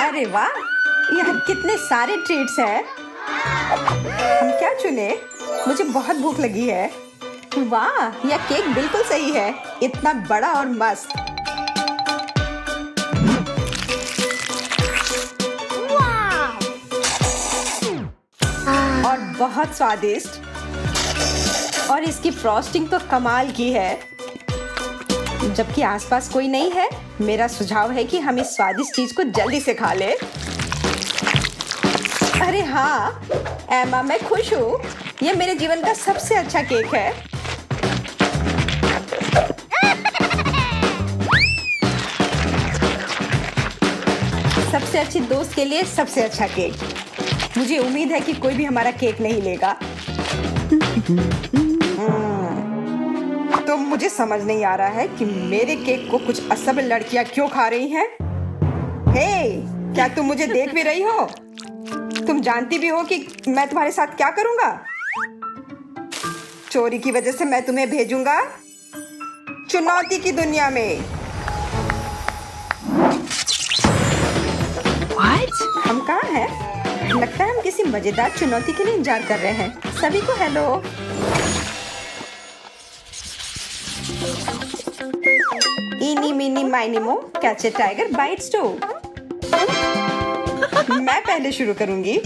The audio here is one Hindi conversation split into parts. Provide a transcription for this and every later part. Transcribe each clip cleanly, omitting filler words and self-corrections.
अरे वाह, यहाँ कितने सारे ट्रीट्स हैं। हम क्या चुने? मुझे बहुत भूख लगी है। वाह, यह केक बिल्कुल सही है, इतना बड़ा और मस्त। और बहुत स्वादिष्ट। और इसकी फ्रॉस्टिंग तो कमाल की है। जबकि आसपास कोई नहीं है, मेरा सुझाव है कि हम इस स्वादिष्ट चीज को जल्दी से खा ले। अरे हाँ एमा, मैं खुश हूँ। यह मेरे जीवन का सबसे अच्छा केक है। सबसे अच्छी दोस्त के लिए सबसे अच्छा केक। मुझे उम्मीद है कि कोई भी हमारा केक नहीं लेगा। तो मुझे समझ नहीं आ रहा है कि मेरे केक को कुछ असभ्य लड़कियां क्यों खा रही हैं। हे, क्या तुम मुझे देख भी रही हो? तुम जानती भी हो कि मैं तुम्हारे साथ क्या करूंगा? चोरी की वजह से मैं तुम्हें भेजूंगा चुनौती की दुनिया में। What? हम कहाँ हैं? लगता है हम किसी मजेदार चुनौती के लिए इंतजार कर रहे हैं। सभी को हेलो। इनी meeny miny mo, catch a tiger by its toe. मैं पहले शुरू करूंगी।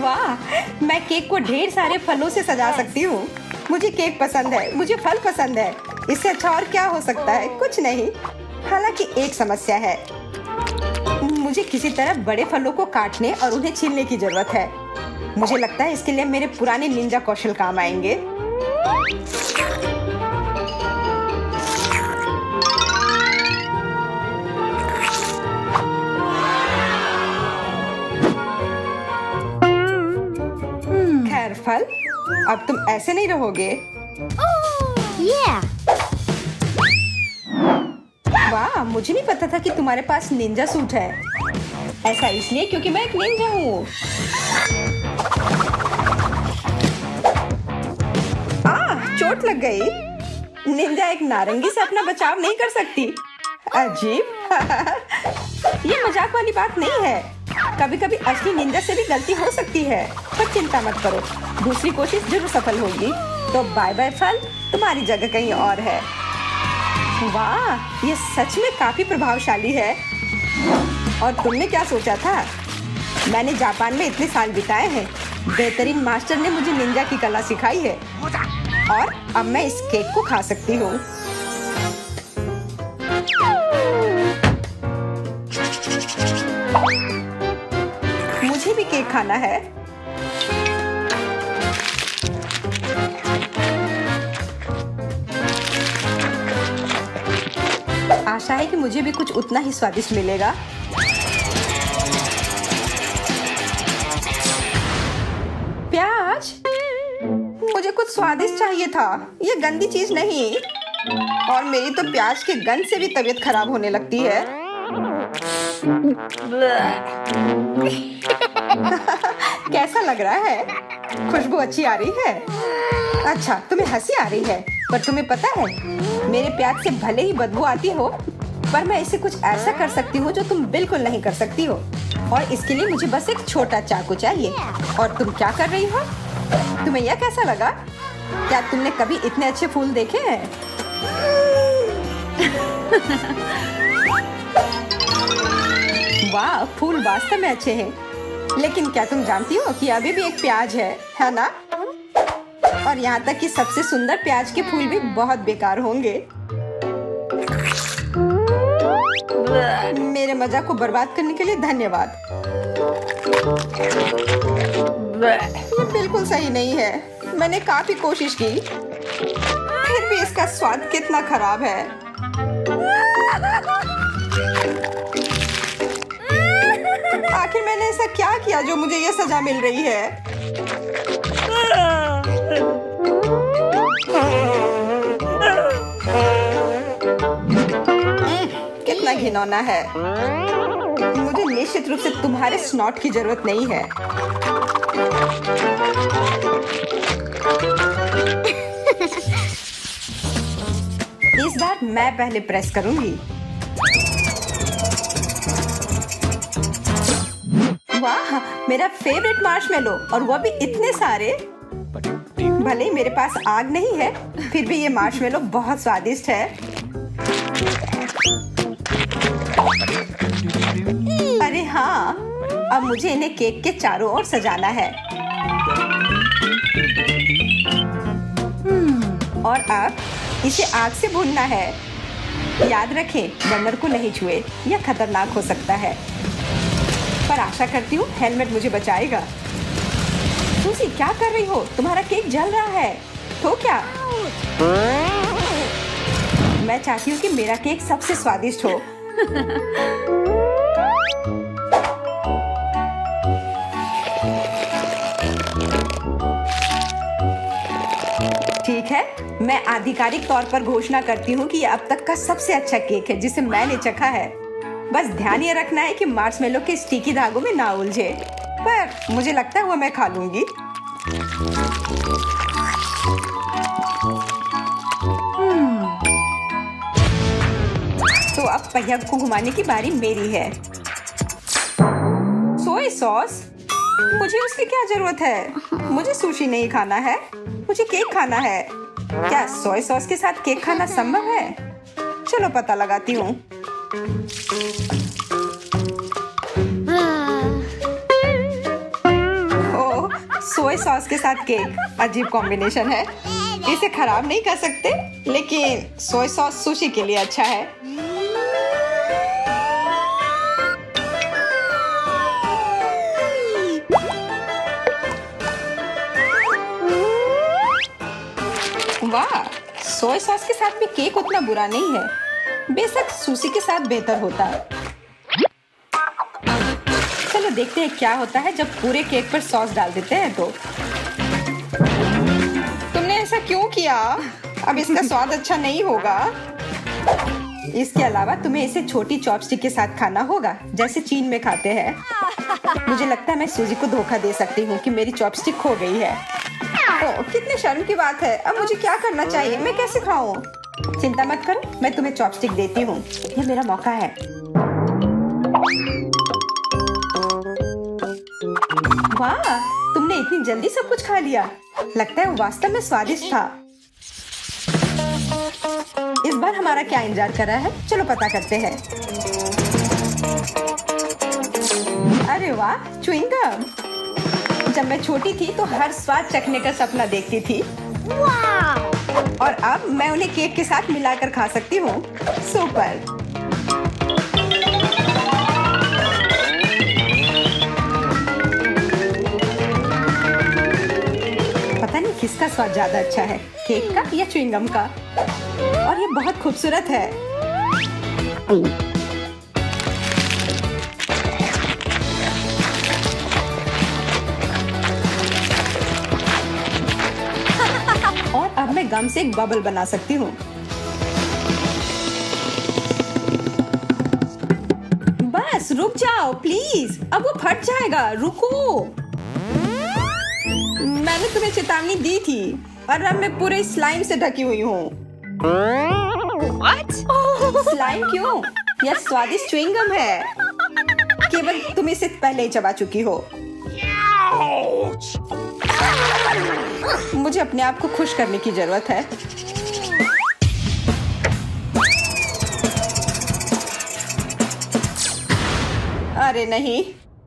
वाह, मैं केक को ढेर सारे फलों से सजा सकती हूँ। मुझे केक पसंद है, मुझे फल पसंद है। इससे अच्छा और क्या हो सकता है? कुछ नहीं। हालांकि एक समस्या है, मुझे किसी तरह बड़े फलों को काटने और उन्हें छीलने की जरूरत है। मुझे लगता है इसके लिए मेरे पुराने निंजा कौशल काम आएंगे। खैर फल, अब तुम ऐसे नहीं रहोगे। Yeah. वाह, मुझे नहीं पता था कि तुम्हारे पास निंजा सूट है। ऐसा इसलिए क्योंकि मैं एक निंजा हूँ। चोट लग गई। निंजा एक नारंगी से अपना बचाव नहीं कर सकती। अजीब। ये मजाक वाली बात नहीं है। कभी कभी असली निंजा से भी गलती हो सकती है, पर चिंता मत करो, दूसरी कोशिश जरूर सफल होगी। तो बाय बाय फल, तुम्हारी जगह कहीं और है। वाह, ये सच में काफी प्रभावशाली है। और तुमने क्या सोचा था? मैंने जापान में इतने साल बिताए हैं। बेहतरीन मास्टर ने मुझे निंजा की कला सिखाई है। और अब मैं इस केक को खा सकती हूँ। मुझे भी केक खाना है। आशा है कि मुझे भी कुछ उतना ही स्वादिष्ट मिलेगा। प्याज, मुझे कुछ स्वादिष्ट चाहिए था, ये गंदी चीज नहीं। और मेरी तो प्याज के गंध से भी तबीयत खराब होने लगती है। कैसा लग रहा है? खुशबू अच्छी आ रही है। अच्छा, तुम्हें हंसी आ रही है, पर तुम्हें पता है, मेरे प्याज से भले ही बदबू आती हो, पर मैं इसे कुछ ऐसा कर सकती हूँ जो तुम बिल्कुल नहीं कर सकती हो। और इसके लिए मुझे बस एक छोटा चाकू चाहिए। और तुम क्या कर रही हो? तुम्हें यह कैसा लगा? क्या तुमने कभी इतने अच्छे फूल देखे हैं? वाह, फूल वास्तव में अच्छे हैं। लेकिन क्या तुम जानती हो कि अभी भी एक प्याज है ना? और यहाँ तक कि सबसे सुंदर प्याज के फूल भी बहुत बेकार होंगे। मेरे मजाक को बर्बाद करने के लिए धन्यवाद। ये बिल्कुल सही नहीं है। मैंने काफी कोशिश की, फिर भी इसका स्वाद कितना खराब है। आखिर मैंने ऐसा क्या किया जो मुझे ये सजा मिल रही है? कितना घिनौना है। मुझे निश्चित रूप से तुम्हारे स्नॉट की जरूरत नहीं है। इस बार मैं पहले प्रेस करूंगी। वाह, मेरा फेवरेट मार्शमेलो, और वो भी इतने सारे। भले ही मेरे पास आग नहीं है, फिर भी ये मार्शमेलो बहुत स्वादिष्ट है। अरे हाँ, अब मुझे इन्हें केक के चारों ओर सजाना है। और अब इसे आग से भूनना है। याद रखें, बर्नर को नहीं छुए, यह खतरनाक हो सकता है। पर आशा करती हूँ हेलमेट मुझे बचाएगा। सूसी, क्या कर रही हो? तुम्हारा केक जल रहा है। तो क्या? मैं चाहती हूँ कि मेरा केक सबसे स्वादिष्ट हो। ठीक है, मैं आधिकारिक तौर पर घोषणा करती हूँ कि यह अब तक का सबसे अच्छा केक है जिसे मैंने चखा है। बस ध्यान ये रखना है कि मार्शमेलो के स्टिकी धागों में ना उलझे, पर मुझे लगता है वो मैं खा लूंगी। तो अब पहिया को घुमाने की बारी मेरी है। Soya sauce? मुझे उसकी क्या जरूरत है? मुझे सुशी नहीं खाना है, मुझे केक खाना है। क्या सोया सॉस के साथ केक खाना संभव है? चलो पता लगाती हूँ। ओह, सोया सॉस के साथ केक, अजीब कॉम्बिनेशन है। इसे खराब नहीं कर सकते, लेकिन सोया सॉस सुशी के लिए अच्छा है। वाह, सोया सॉस के साथ भी केक उतना बुरा नहीं है। बेशक सुशी के साथ बेहतर होता। चलो देखते हैं क्या होता है जब पूरे केक पर सॉस डाल देते हैं। तो तुमने ऐसा क्यों किया? अब इसका स्वाद अच्छा नहीं होगा। इसके अलावा तुम्हें इसे छोटी चॉपस्टिक के साथ खाना होगा, जैसे चीन में खाते हैं। मुझे लगता है मैं सूजी को धोखा दे सकती हूँ कि मेरी चॉपस्टिक खो गई है। ओह, कितनी शर्म की बात है। अब मुझे क्या करना चाहिए? मैं कैसे खाऊं? चिंता मत करो, मैं तुम्हें चॉपस्टिक देती हूँ। यह मेरा मौका है। वाह, तुमने इतनी जल्दी सब कुछ खा लिया। लगता है वो वास्तव में स्वादिष्ट था। इस बार हमारा क्या इंतजार कर रहा है? चलो पता करते हैं। अरे वाह, च्युइंगम। जब मैं छोटी थी तो हर स्वाद चखने का सपना देखती थी। और अब मैं उन्हें केक के साथ मिलाकर खा सकती हूँ। सुपर। पता नहीं किसका स्वाद ज्यादा अच्छा है, केक का या च्युइंगम का। और ये बहुत खूबसूरत है। और अब मैं गम से एक बबल बना सकती हूँ। बस रुक जाओ प्लीज, अब वो फट जाएगा। रुको, मैंने तुम्हें चेतावनी दी थी और अब मैं पूरे स्लाइम से ढकी हुई हूँ। स्लाइम क्यों? यह स्वादिष्ट च्युइंगम है। केवल तुम इसे पहले ही चबा चुकी हो। मुझे अपने आप को खुश करने की जरूरत है। अरे नहीं,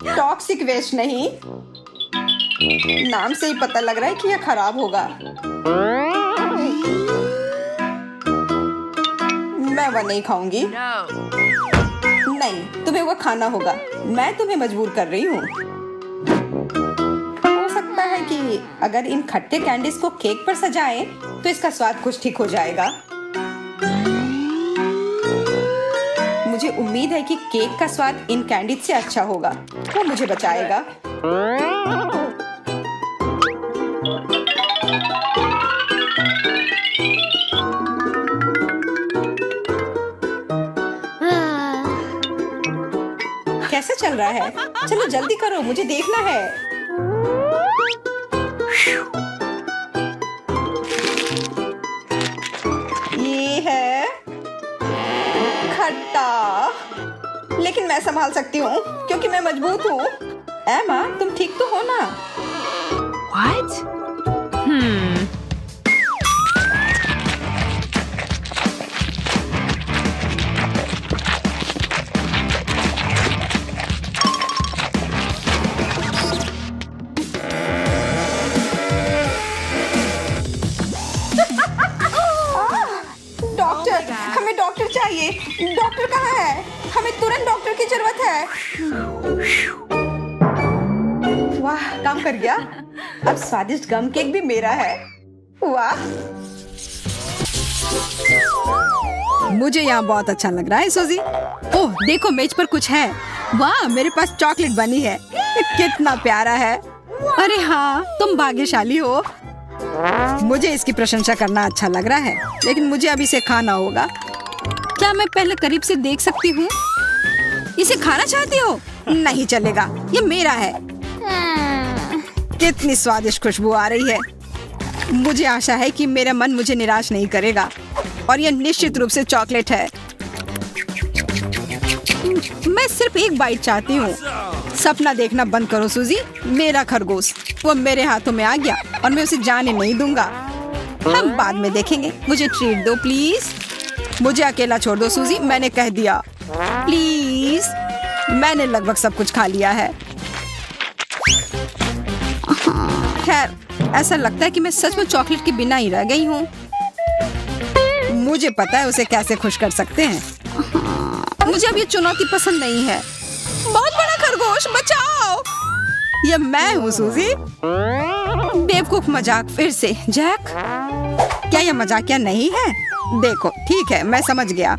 टॉक्सिक वेस्ट नहीं। नाम से ही पता लग रहा है कि यह खराब होगा। मैं वह नहीं खाऊंगी। नहीं, तुम्हें वो खाना होगा। मैं तुम्हें मजबूर कर रही हूँ। हो सकता है कि अगर इन खट्टे कैंडीज को केक पर सजाएं, तो इसका स्वाद कुछ ठीक हो जाएगा। मुझे उम्मीद है कि केक का स्वाद इन कैंडीज से अच्छा होगा। वो मुझे बचाएगा। कैसा चल रहा है? चलो जल्दी करो, मुझे देखना है। ये है खट्टा। लेकिन मैं संभाल सकती हूँ क्योंकि मैं मजबूत हूँ। एमा, तुम ठीक तो हो ना? What? डॉक्टर, हमें डॉक्टर चाहिए। डॉक्टर कहाँ है? हमें तुरंत डॉक्टर की जरूरत है। वाह, काम कर गया। अब स्वादिष्ट गम केक भी मेरा है। वाह, मुझे यहाँ बहुत अच्छा लग रहा है सूजी। ओह, देखो मेज पर कुछ है। वाह, मेरे पास चॉकलेट बनी है। कितना प्यारा है। अरे हाँ, तुम भाग्यशाली हो। मुझे इसकी प्रशंसा करना अच्छा लग रहा है, लेकिन मुझे अब इसे खाना होगा। क्या मैं पहले करीब से देख सकती हूँ? इसे खाना चाहती हो? नहीं चलेगा, ये मेरा है। कितनी स्वादिष्ट खुशबू आ रही है। मुझे आशा है कि मेरा मन मुझे निराश नहीं करेगा, और यह निश्चित रूप से चॉकलेट है। मैं सिर्फ एक बाइट चाहती हूँ। सपना देखना बंद करो सूजी। मेरा खरगोश, वो मेरे हाथों में आ गया और मैं उसे जाने नहीं दूंगा। हम बाद में देखेंगे। मुझे ट्रीट दो प्लीज। मुझे अकेला छोड़ दो सूजी, मैंने कह दिया। प्लीज। मैंने लगभग सब कुछ खा लिया है। खैर, ऐसा लगता है कि मैं सच में चॉकलेट के बिना ही रह गई हूँ। मुझे पता है उसे कैसे खुश कर सकते हैं। मुझे अब ये चुनौती पसंद नहीं है। बहुत बड़ा खरगोश, बचाओ! ये मैं हूँ सूजी। बेवकूफ मजाक फिर से। जैक, क्या यह मजाकिया नहीं है? देखो, ठीक है, मैं समझ गया।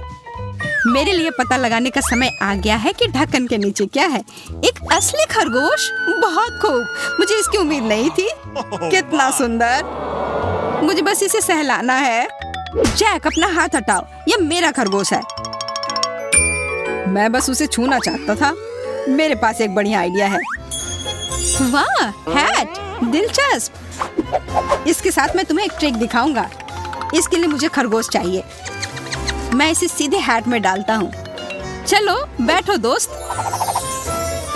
मेरे लिए पता लगाने का समय आ गया है कि ढक्कन के नीचे क्या है। एक असली खरगोश। बहुत खूब, मुझे इसकी उम्मीद नहीं थी। कितना सुंदर। मुझे बस इसे सहलाना है। जैक, अपना हाथ हटाओ, यह मेरा खरगोश है। मैं बस उसे छूना चाहता था। मेरे पास एक बढ़िया आइडिया है। वाह, हैट, दिलचस्प। इसके साथ मैं तुम्हें एक ट्रिक दिखाऊंगा। इसके लिए मुझे खरगोश चाहिए। मैं इसे सीधे हैट में डालता हूँ। चलो बैठो दोस्त।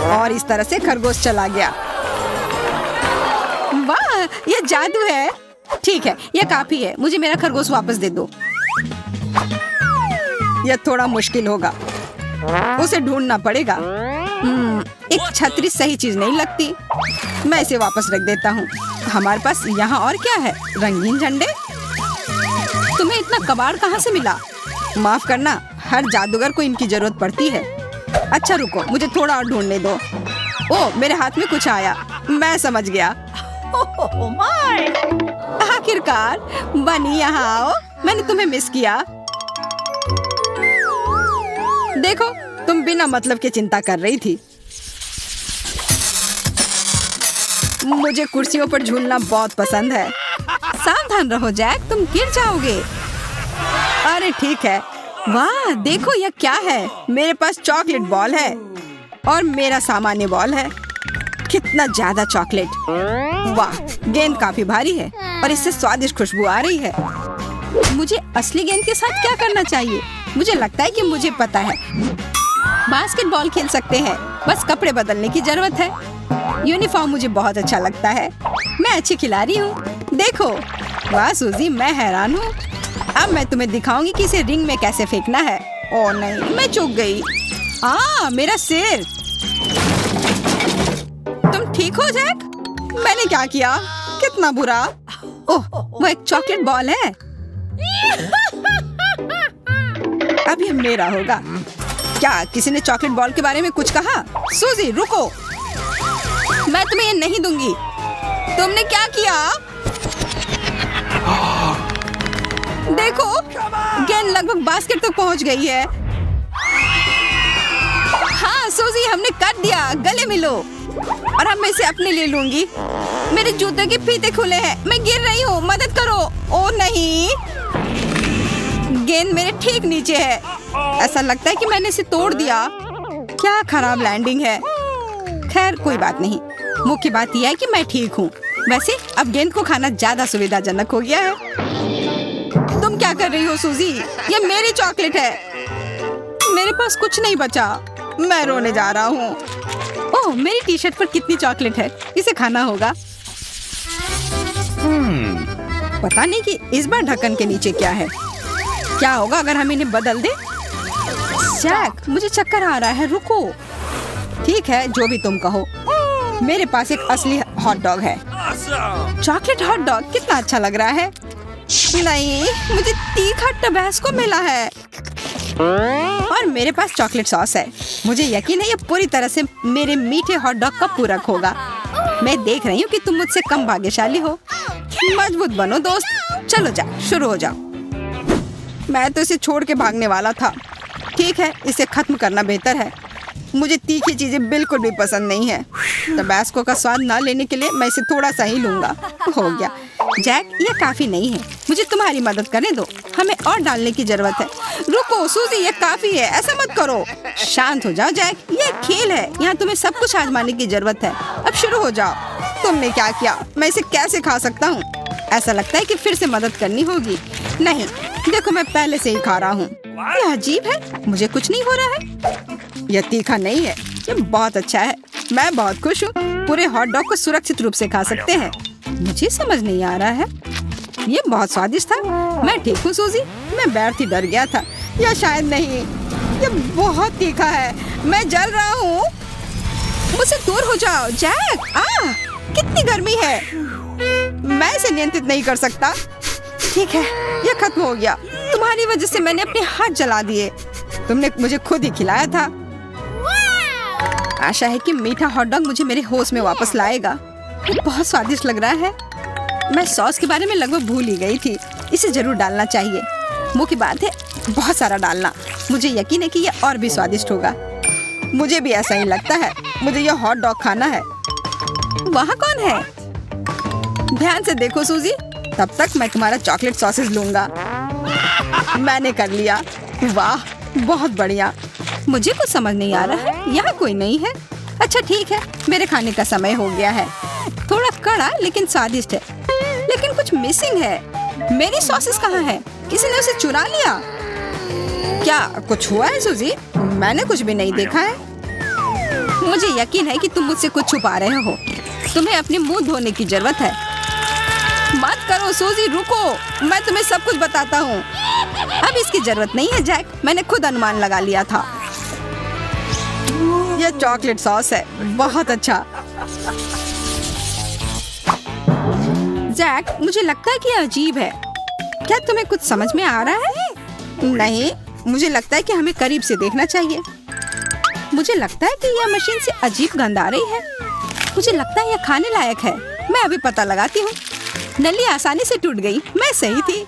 और इस तरह से खरगोश चला गया। वाह, यह जादू है। ठीक है, यह काफी है। मुझे मेरा खरगोश वापस दे दो। यह थोड़ा मुश्किल होगा, उसे ढूंढना पड़ेगा। एक छतरी सही चीज नहीं लगती। मैं इसे वापस रख देता हूँ। हमारे पास यहाँ और क्या है? रंगीन झंडे। तुम्हें इतना कबाड़ कहाँ से मिला? माफ करना, हर जादूगर को इनकी जरूरत पड़ती है। अच्छा रुको, मुझे थोड़ा और ढूंढने दो। ओह, मेरे हाथ में कुछ आया। मैं समझ गया। आखिरकार बनी, यहाँ आओ। मैंने तुम्हें मिस किया। देखो, तुम बिना मतलब के चिंता कर रही थी। मुझे कुर्सियों पर झूलना बहुत पसंद है। सावधान रहो जैक, तुम गिर जाओगे। अरे ठीक है। वाह, देखो यह क्या है? मेरे पास चॉकलेट बॉल है और मेरा सामान्य बॉल है। कितना ज्यादा चॉकलेट। वाह, गेंद काफी भारी है और इससे स्वादिष्ट खुशबू आ रही है। मुझे असली गेंद के साथ क्या करना चाहिए? मुझे लगता है कि मुझे पता है। बास्केटबॉल खेल सकते हैं, बस कपड़े बदलने की जरूरत है। यूनिफॉर्म मुझे बहुत अच्छा लगता है। मैं अच्छी खिलाड़ी हूँ। देखो, वाह सूजी, मैं हैरान हूँ। अब मैं तुम्हें दिखाऊंगी कि इसे रिंग में कैसे फेंकना है। ओह नहीं, मैं चूक गई। मेरा सिर। तुम ठीक हो जैक? मैंने क्या किया? कितना बुरा। ओह, वो एक चॉकलेट बॉल है। अब ये मेरा होगा। क्या किसी ने चॉकलेट बॉल के बारे में कुछ कहा? सूजी रुको, मैं तुम्हें ये नहीं दूंगी। तुमने क्या किया? देखो, गेंद लगभग बास्केट तक पहुंच गई है। हाँ सूजी, हमने कर दिया। गले मिलो। और अब मैं इसे अपने लिए लूंगी। मेरे जूते के फीते खुले हैं। मैं गिर रही हूँ, मदद करो। ओ नहीं, गेंद मेरे ठीक नीचे है। ऐसा लगता है कि मैंने इसे तोड़ दिया। क्या खराब लैंडिंग है। खैर कोई बात नहीं, मुख्य बात यह है कि मैं ठीक हूँ। वैसे अब गेंद को खाना ज्यादा सुविधाजनक हो गया है। तुम क्या कर रही हो सूजी? ये मेरी चॉकलेट है। मेरे पास कुछ नहीं बचा। मैं रोने जा रहा हूँ। ओह, मेरी टी शर्ट पर कितनी चॉकलेट है, इसे खाना होगा। पता नहीं कि इस बार ढक्कन के नीचे क्या है। क्या होगा अगर हम इन्हें बदल दें? जैक, मुझे चक्कर आ रहा है, रुको। ठीक है, जो भी तुम कहो। मेरे पास एक असली हॉट डॉग है। चॉकलेट हॉट डॉग कितना अच्छा लग रहा है। नहीं, मुझे तीखा टबैस्को मिला है और मेरे पास चॉकलेट सॉस है। मुझे यकीन है ये पूरी तरह से मेरे मीठे हॉट डॉग का पूरक होगा। मैं देख रही हूँ कि तुम मुझसे कम भाग्यशाली हो। मजबूत बनो दोस्त। चलो जाओ, शुरू हो जाओ। मैं तो इसे छोड़ के भागने वाला था। ठीक है, इसे खत्म करना बेहतर है। मुझे तीखी चीजें बिल्कुल भी पसंद नहीं है। टबैस्को का स्वाद ना लेने के लिए मैं इसे थोड़ा सा ही लूंगा। हो गया। जैक, ये काफी नहीं है, मुझे तुम्हारी मदद करने दो। हमें और डालने की जरूरत है। रुको सूजी, ये काफी है, ऐसा मत करो। शांत हो जाओ जैक, ये एक खेल है। यहाँ तुम्हें सब कुछ आजमाने की जरूरत है। अब शुरू हो जाओ। तुमने क्या किया? मैं इसे कैसे खा सकता हूँ? ऐसा लगता है कि फिर से मदद करनी होगी। नहीं, देखो मैं पहले से ही खा रहा हूँ। ये अजीब है, मुझे कुछ नहीं हो रहा है। यह तीखा नहीं है, ये बहुत अच्छा है। मैं बहुत खुश हूँ। पूरे हॉट डॉग को सुरक्षित रूप से खा सकते हैं। मुझे समझ नहीं आ रहा है। ये बहुत स्वादिष्ट था। मैं ठीक हूँ सूजी, मैं बैठ ही डर गया था। या शायद नहीं, ये बहुत तीखा है। मैं जल रहा हूँ। मुझसे दूर हो जाओ जैक। कितनी गर्मी है। मैं इसे नियंत्रित नहीं कर सकता। ठीक है, ये खत्म हो गया। तुम्हारी वजह से मैंने अपने हाथ जला दिए। तुमने मुझे खुद ही खिलाया था। आशा है कि मीठा हॉट डॉग मुझे मेरे होश में वापस लाएगा। ये बहुत स्वादिष्ट लग रहा है। मैं सॉस के बारे में लगभग भूल ही गई थी। इसे जरूर डालना चाहिए। मुंह की बात है, बहुत सारा डालना। मुझे यकीन है कि यह और भी स्वादिष्ट होगा। मुझे भी ऐसा ही लगता है। मुझे यह हॉट डॉग खाना है। वहाँ कौन है? ध्यान से देखो सूजी। तब तक मैं तुम्हारा चॉकलेट सॉसेज लूंगा। मैंने कर लिया। वाह, बहुत बढ़िया। मुझे कुछ समझ नहीं आ रहा है। यहाँ कोई नहीं है। अच्छा ठीक है, मेरे खाने का समय हो गया है। थोड़ा कड़ा लेकिन स्वादिष्ट है। लेकिन कुछ मिसिंग है। मेरी सॉसेस कहाँ है? किसी ने उसे चुरा लिया क्या? कुछ हुआ है सूजी? मैंने कुछ भी नहीं देखा है। मुझे यकीन है कि तुम मुझसे कुछ छुपा रहे हो। तुम्हें अपने मुंह धोने की जरूरत है। मत करो सूजी, रुको। मैं तुम्हें सब कुछ बताता हूँ। अब इसकी जरूरत नहीं है जैक, मैंने खुद अनुमान लगा लिया था। यह चॉकलेट सॉस है, बहुत अच्छा। जैक, मुझे लगता है कि यह अजीब है। क्या तुम्हें कुछ समझ में आ रहा है? नहीं, मुझे लगता है कि हमें करीब से देखना चाहिए। मुझे लगता है कि यह मशीन से अजीब गंध आ रही है। मुझे लगता है यह खाने लायक है। मैं अभी पता लगाती हूँ। नली आसानी से टूट गई। मैं सही थी।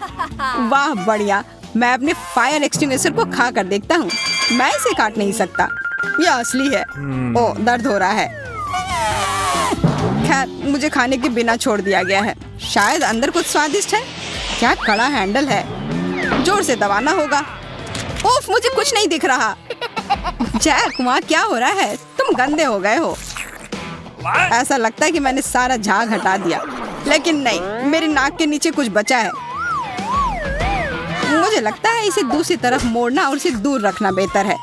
वाह बढ़िया। मैं अपने फायर एक्सटिंग्विशर को खा कर देखता हूँ। मैं इसे काट नहीं सकता। यह असली है। ओह, दर्द हो रहा है। खैर, मुझे खाने के बिना छोड़ दिया गया है। शायद अंदर कुछ स्वादिष्ट है। क्या कड़ा हैंडल है। जोर से दबाना होगा। उफ, मुझे कुछ नहीं दिख रहा। जैक, वहाँ क्या हो रहा है? तुम गंदे हो गए हो। ऐसा लगता है कि मैंने सारा झाग हटा दिया, लेकिन नहीं, मेरी नाक के नीचे कुछ बचा है। मुझे लगता है इसे दूसरी तरफ मोड़ना और इसे दूर रखना बेहतर है।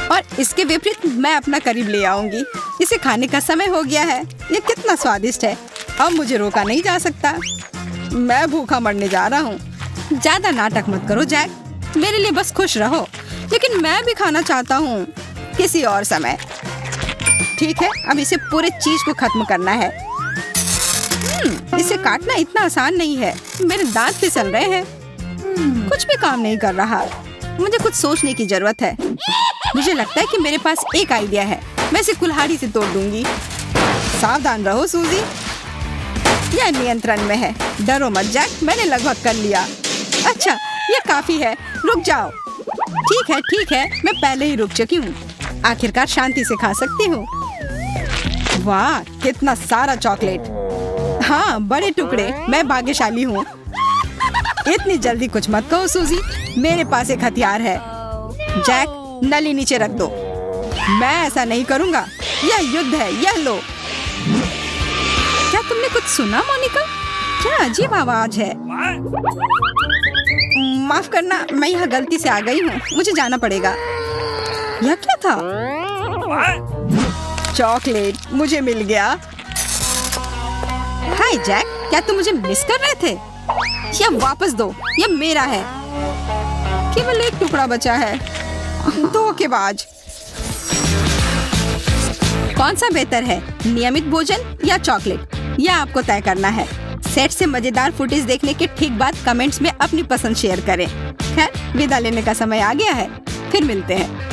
और इसके विपरीत मैं अपना करीब ले आऊंगी। इसे खाने का समय हो गया है। ये कितना स्वादिष्ट है। अब मुझे रोका नहीं जा सकता। मैं भूखा मरने जा रहा हूँ। ज्यादा नाटक मत करो जैक, मेरे लिए बस खुश रहो। लेकिन मैं भी खाना चाहता हूँ, किसी और समय। ठीक है, अब इसे पूरे चीज को खत्म करना है। इसे काटना इतना आसान नहीं है। मेरे दांत फिसल रहे हैं। कुछ भी काम नहीं कर रहा। मुझे कुछ सोचने की जरूरत है। मुझे लगता है कि मेरे पास एक आइडिया है। मैं इसे कुल्हाड़ी से तोड़ दूंगी। सावधान रहो सूजी, यह नियंत्रण में है। डरो मत जैक, मैंने लगभग कर लिया। अच्छा, यह काफी है। रुक जाओ। ठीक है, मैं पहले ही रुक चुकी हूँ। आखिरकार शांति से खा सकती हूँ। वाह, कितना सारा चॉकलेट। हाँ, बड़े टुकड़े। मैं भाग्यशाली हूँ। इतनी जल्दी कुछ मत कहो सूजी, मेरे पास एक हथियार है। जैक, नली नीचे रख दो। मैं ऐसा नहीं करूँगा। यह युद्ध है, यह लो। क्या तुमने कुछ सुना मोनिका? क्या अजीब आवाज है। माफ करना, मैं यहाँ गलती से आ गई हूँ, मुझे जाना पड़ेगा। यह क्या था? चॉकलेट मुझे मिल गया। हाय जैक, क्या तुम मुझे मिस कर रहे थे? यह वापस दो, यह मेरा है। केवल एक टुकड़ा बचा है। धोखेबाज। कौन सा बेहतर है, नियमित भोजन या चॉकलेट? यह आपको तय करना है। सेट से मजेदार फुटेज देखने के ठीक बाद कमेंट्स में अपनी पसंद शेयर करें। खैर, विदा लेने का समय आ गया है, फिर मिलते हैं।